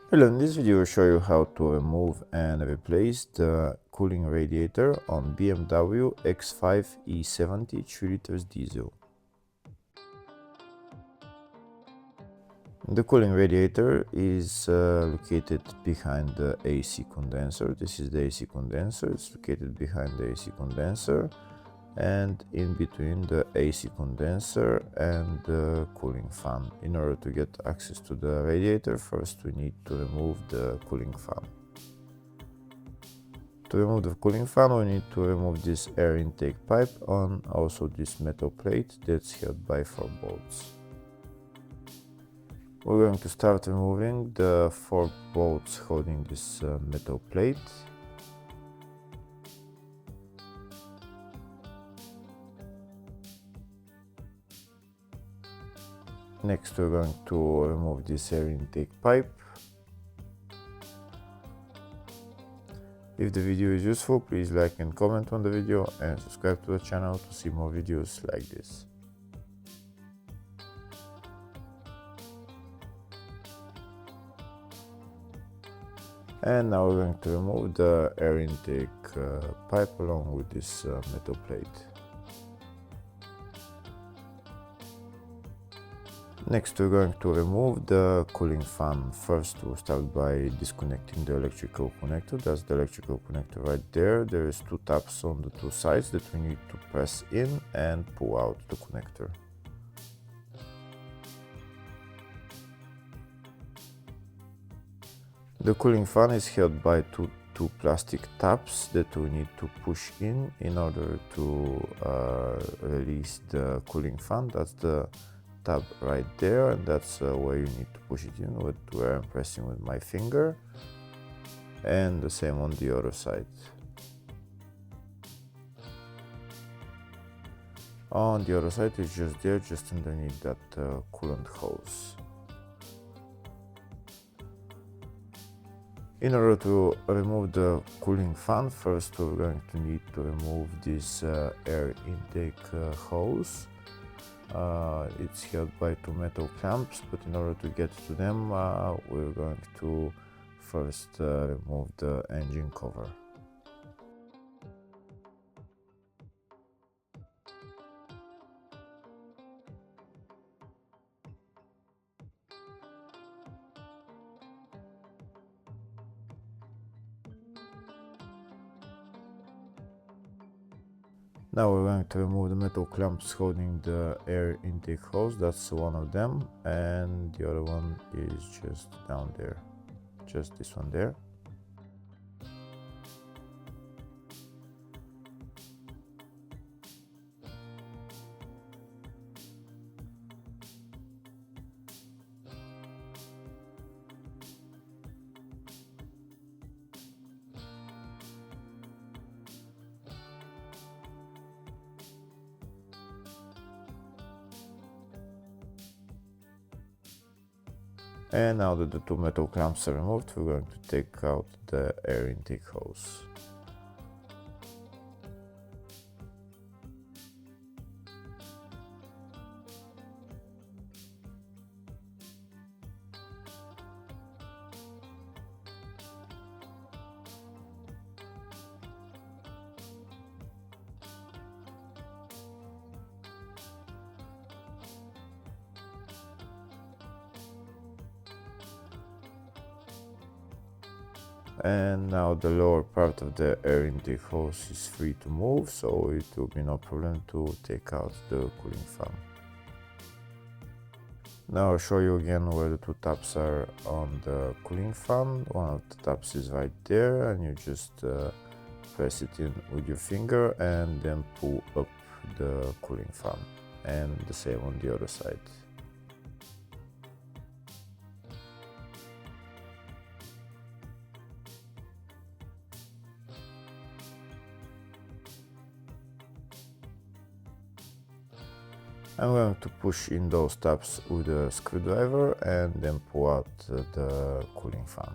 Hello, in this video I'll show you how to remove and replace the cooling radiator on BMW X5 E70 3 liters diesel. The cooling radiator is located behind the AC condenser. This is the AC condenser. It's located behind the AC condenser and in between the AC condenser and the cooling fan. In order to get access to the radiator, first we need to remove the cooling fan. To remove the cooling fan, we need to remove this air intake pipe and also this metal plate that's held by 4 bolts. We're going to start removing the 4 bolts holding this metal plate. Next, we're going to remove this air intake pipe. If the video is useful, please like and comment on the video and subscribe to the channel to see more videos like this. And now we're going to remove the air intake pipe along with this metal plate. Next, we're going to remove the cooling fan. First, we'll start by disconnecting the electrical connector. That's the electrical connector right there. There is 2 tabs on the 2 sides that we need to press in and pull out the connector. The cooling fan is held by two plastic tabs that we need to push in order to release the cooling fan. That's the tab right there, and that's where you need to push it in, where I'm pressing with my finger, and the same on the other side. On the other side is just there, just underneath that coolant hose. In order to remove the cooling fan, first we're going to need to remove this air intake hose. It's held by 2 metal clamps, but in order to get to them, we're going to first remove the engine cover. Now we're going to remove the metal clamps holding the air intake hose. That's one of them, and the other one is just down there, just this one there. And now that the 2 metal clamps are removed, we're going to take out the air intake hose. And now the lower part of the air intake hose is free to move, so it will be no problem to take out the cooling fan. Now I'll show you again where the 2 tabs are on the cooling fan. One of the tabs is right there, and you just press it in with your finger and then pull up the cooling fan, and the same on the other side. I'm going to push in those tabs with a screwdriver and then pull out the cooling fan.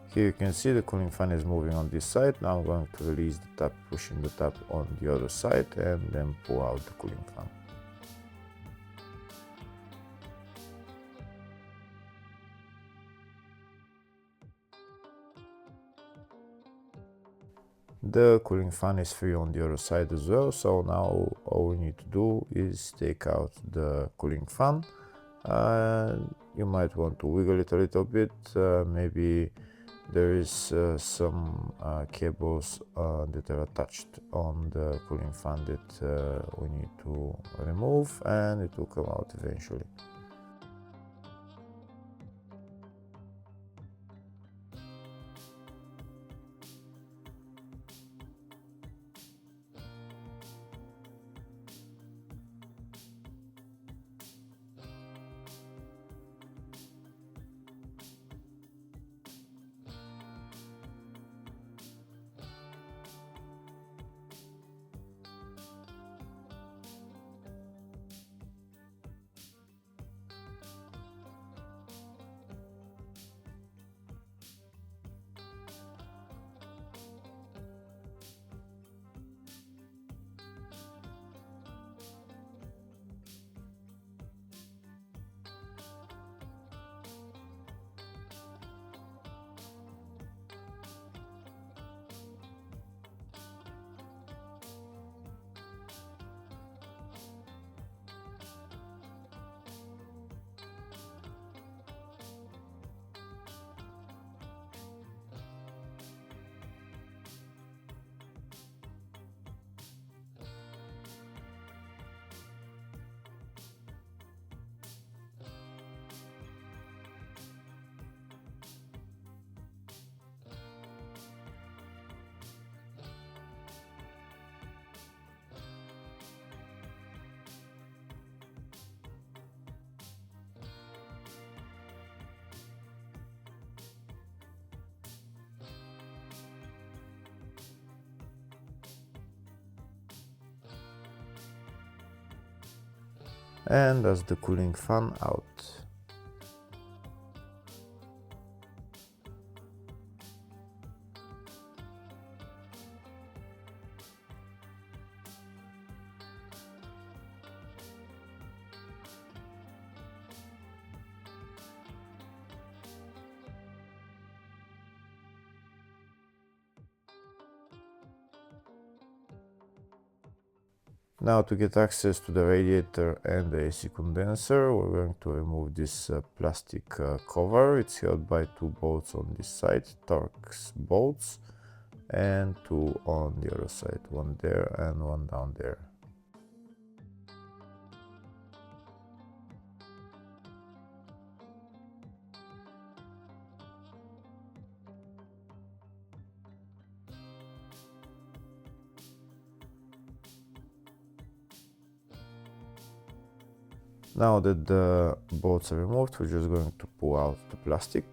Here you can see the cooling fan is moving on this side. Now I'm going to release the tab, pushing the tab on the other side, and then pull out the cooling fan. The cooling fan is free on the other side as well, so now all we need to do is take out the cooling fan. You might want to wiggle it a little bit, maybe there is some cables that are attached on the cooling fan that we need to remove, and it will come out eventually. And that's the cooling fan out. Now, to get access to the radiator and the AC condenser, we're going to remove this plastic cover. It's held by two bolts on this side, Torx bolts, and two on the other side, one there and one down there. Now that the bolts are removed, we're just going to pull out the plastic.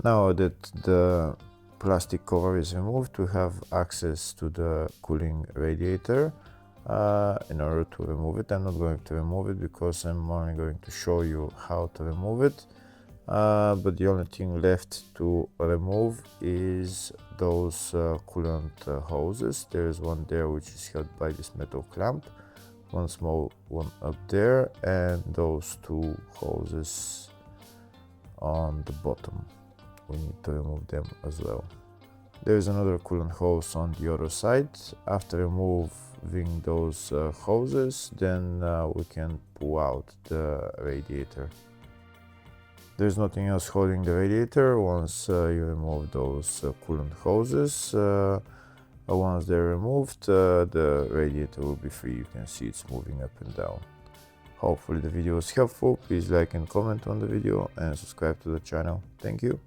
Now that the plastic cover is removed, we have access to the cooling radiator. In order to remove it, I'm not going to remove it because I'm only going to show you how to remove it. But the only thing left to remove is those coolant hoses. There's one there which is held by this metal clamp, one small one up there, and those two hoses on the bottom. We need to remove them as well. There's another coolant hose on the other side. After removing those hoses, then we can pull out the radiator. There's nothing else holding the radiator. Once you remove those coolant hoses, once they're removed, the radiator will be free. You can see it's moving up and down. Hopefully the video was helpful. Please like and comment on the video and subscribe to the channel. Thank you.